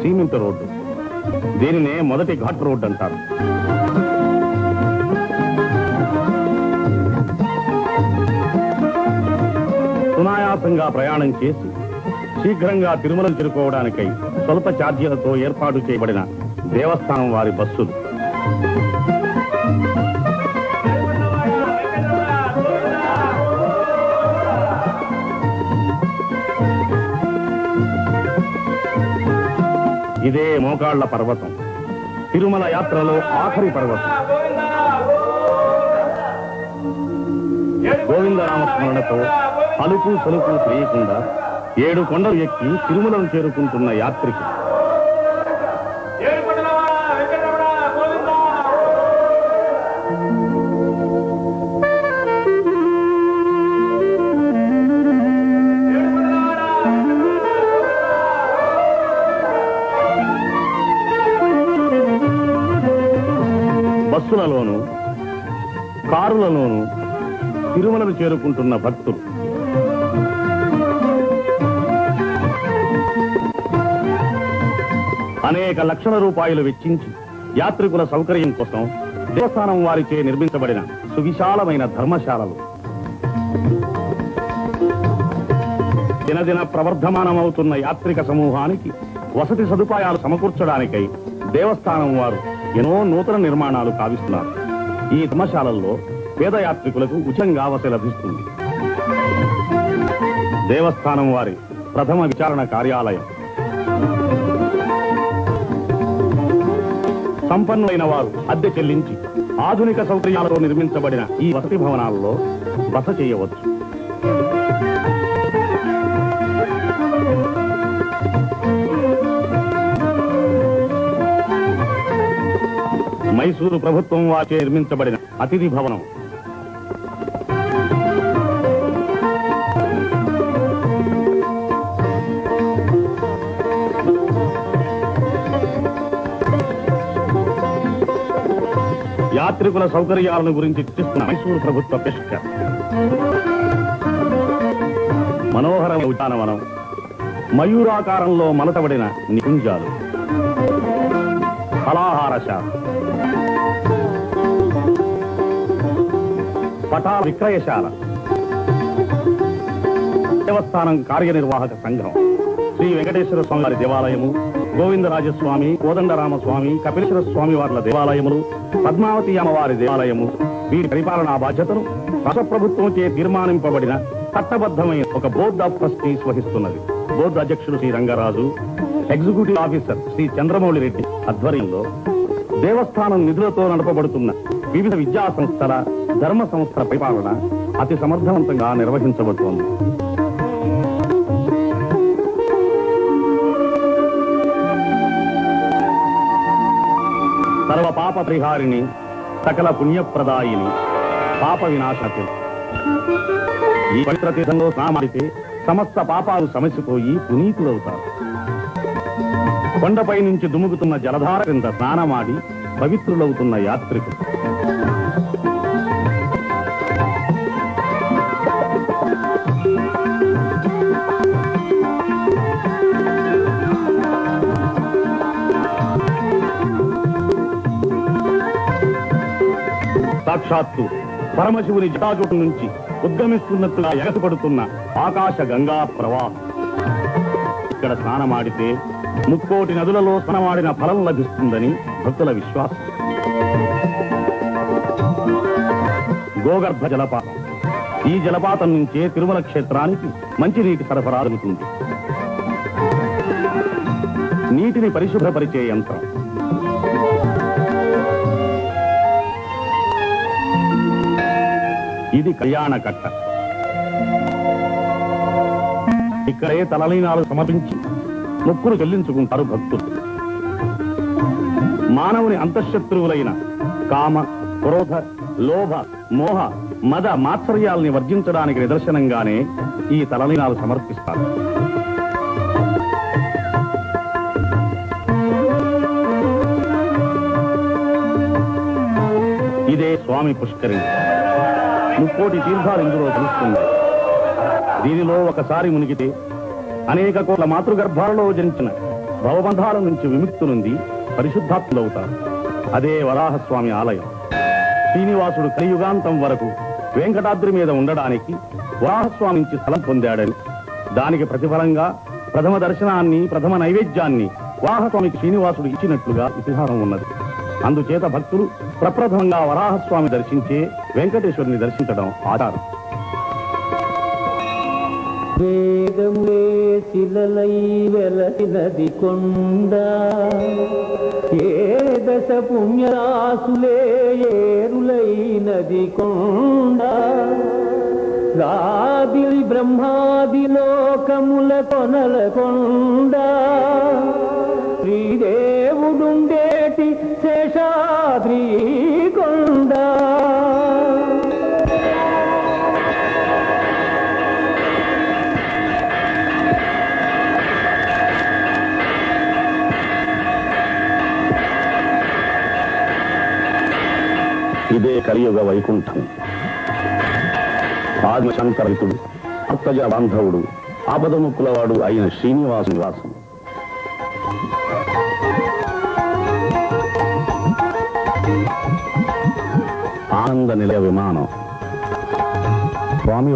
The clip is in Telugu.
Cement road. దీనినే మొదటి ఘాట్ రోడ్డు అంటారు. సునాయాసంగా ప్రయాణం చేసి శీఘ్రంగా తిరుమలను చేరుకోవడానికై స్వల్ప ఛార్జీలతో ఏర్పాటు చేయబడిన దేవస్థానం వారి బస్సులు. ఇదే మోకాళ్ల పర్వతం, తిరుమల యాత్రలో ఆఖరి పర్వతం. గోవిందనామస్మరణతో అలుపు సలుపు తెలియకుండా 7 కొండలు ఎక్కి తిరుమలను చేరుకుంటున్న యాత్రికి బస్సులలోనూ కారులలోనూ తిరుమలను చేరుకుంటున్న భక్తులు. అనేక లక్షల రూపాయలు వెచ్చించి యాత్రికుల సౌకర్యం కోసం దేవస్థానం వారిచే నిర్మించబడిన సువిశాలమైన ధర్మశాలలు. దినదిన ప్రవర్ధమానమవుతున్న యాత్రిక సమూహానికి వసతి సదుపాయాలు సమకూర్చడానికై దేవస్థానం వారు ఎన్నో నూతన నిర్మాణాలు కావిస్తున్నారు. ఈ ధర్మశాలల్లో పేద యాత్రికులకు ఉచితంగా వసతి లభిస్తుంది. దేవస్థానం వారి ప్రథమ విచారణ కార్యాలయం. సంపన్నులైన వారు అద్దె చెల్లించి ఆధునిక సౌకర్యాలతో నిర్మించబడిన ఈ వసతి భవనాల్లో బస చేయవచ్చు. మైసూరు ప్రభుత్వం వారిచే నిర్మించబడిన అతిథి భవనం. యాత్రికుల సౌకర్యాలను గురించి చర్చిస్తున్న మైసూరు ప్రభుత్వ పెష్కర్. మనోహరమైన ఉద్యానవనం, మయూరాకారంలో మలతబడిన నికుంజాలు, ఫలాహారశాల, పటాల విక్రయశాల, దేవస్థానం కార్యనిర్వాహక సంఘం, శ్రీ వెంకటేశ్వర స్వామి వారి దేవాలయము, గోవిందరాజస్వామి, కోదండరామస్వామి, కపిలేశ్వర స్వామి వార్ల దేవాలయములు, పద్మావతి అమ్మవారి దేవాలయము, వీరి పరిపాలనా బాధ్యతను రాష్ట్ర ప్రభుత్వం చే తీర్మానింపబడిన చట్టబద్ధమైన ఒక బోర్డ్ ఆఫ్ ట్రస్టీస్ వహిస్తున్నది. బోర్డు అధ్యక్షుడు శ్రీ రంగరాజు, ఎగ్జిక్యూటివ్ ఆఫీసర్ శ్రీ చంద్రమౌళి రెడ్డి ఆధ్వర్యంలో దేవస్థానం నిధులతో నడపబడుతున్న వివిధ విద్యా సంస్థల, ధర్మ సంస్థల పరిపాలన అతి సమర్థవంతంగా నిర్వహించబడుతోంది. సర్వ పాప పరిహారిణి, సకల పుణ్యప్రదాయిని, పాప వినాశనతి. ఈ పవిత్ర తీర్థంలో స్నానమాడితే సమస్త పాపాలు సమసిపోయి పునీతులవుతారు. కొండపై నుంచి దుముకుతున్న జలధార కింద స్నానమాడి పవిత్రులవుతున్న యాత్రికులు. సాక్షాత్తు పరమశివుని జటాజూటం నుంచి ఉద్గమిస్తున్నట్టుగా ఎగసిపడుతున్న ఆకాశ గంగా ప్రవాహం. ఇక్కడ స్నానమాడితే 3 కోటి నదులలో స్నానమాడిన ఫలం లభిస్తుందని భక్తుల విశ్వాసం. గోగర్భ జలపాతం. ఈ జలపాతం నుంచే తిరుమల క్షేత్రానికి మంచినీటి సరఫరా జరుగుతుంది. నీటిని పరిశుభ్రపరిచే యంత్రం. ఇది కళ్యాణకట్ట. ఇక్కడే తలలీనాలు సమర్పించి మొక్కులు చెల్లించుకుంటారు భక్తులు. మానవుని అంతఃశత్రువులైన కామ, క్రోధ, లోభ, మోహ, మద, మాత్సర్యాల్ని వర్జించడానికి నిదర్శనంగానే ఈ తలలీనాలు సమర్పిస్తారు. ఇదే స్వామి పుష్కరిణి. 3 కోటి తీర్థాలు ఇందులో తెలుస్తుంది. దీనిలో ఒకసారి మునిగితే అనేక కోట్ల మాతృగర్భాలలో జనించిన భవబంధాల నుంచి విముక్తి నుండి పరిశుద్ధాత్ములవుతారు. అదే వరాహస్వామి ఆలయం. శ్రీనివాసుడు కలియుగాంతం వరకు వెంకటాద్రి మీద ఉండడానికి వరాహస్వామి నుంచి స్థలం పొందాడని, దానికి ప్రతిఫలంగా ప్రథమ దర్శనాన్ని, ప్రథమ నైవేద్యాన్ని వరాహస్వామికి శ్రీనివాసుడు ఇచ్చినట్లుగా ఇతిహాసం ఉన్నది. అందుచేత భక్తులు ప్రప్రథమంగా వరాహస్వామి దర్శించే వెంకటేశ్వరుని దర్శించడం ఆచారం. వేగములే శిలలై వెలసినది కొండ, ఏ దశ పుణ్యరాసులే ఏరులైనది కొండ, రాదిలి బ్రహ్మాది లోకముల కొనల కొండ, శ్రీదేవుడుండేటి శేషాద్రి కొండ. ఇదే కలియుగ వైకుంఠం. ఆదిశంకరితుడు, భక్తజ బాంధవుడు, ఆపదముక్కులవాడు అయిన శ్రీనివాసు నివాసం. ఆనంద నిలయ విమానం స్వామి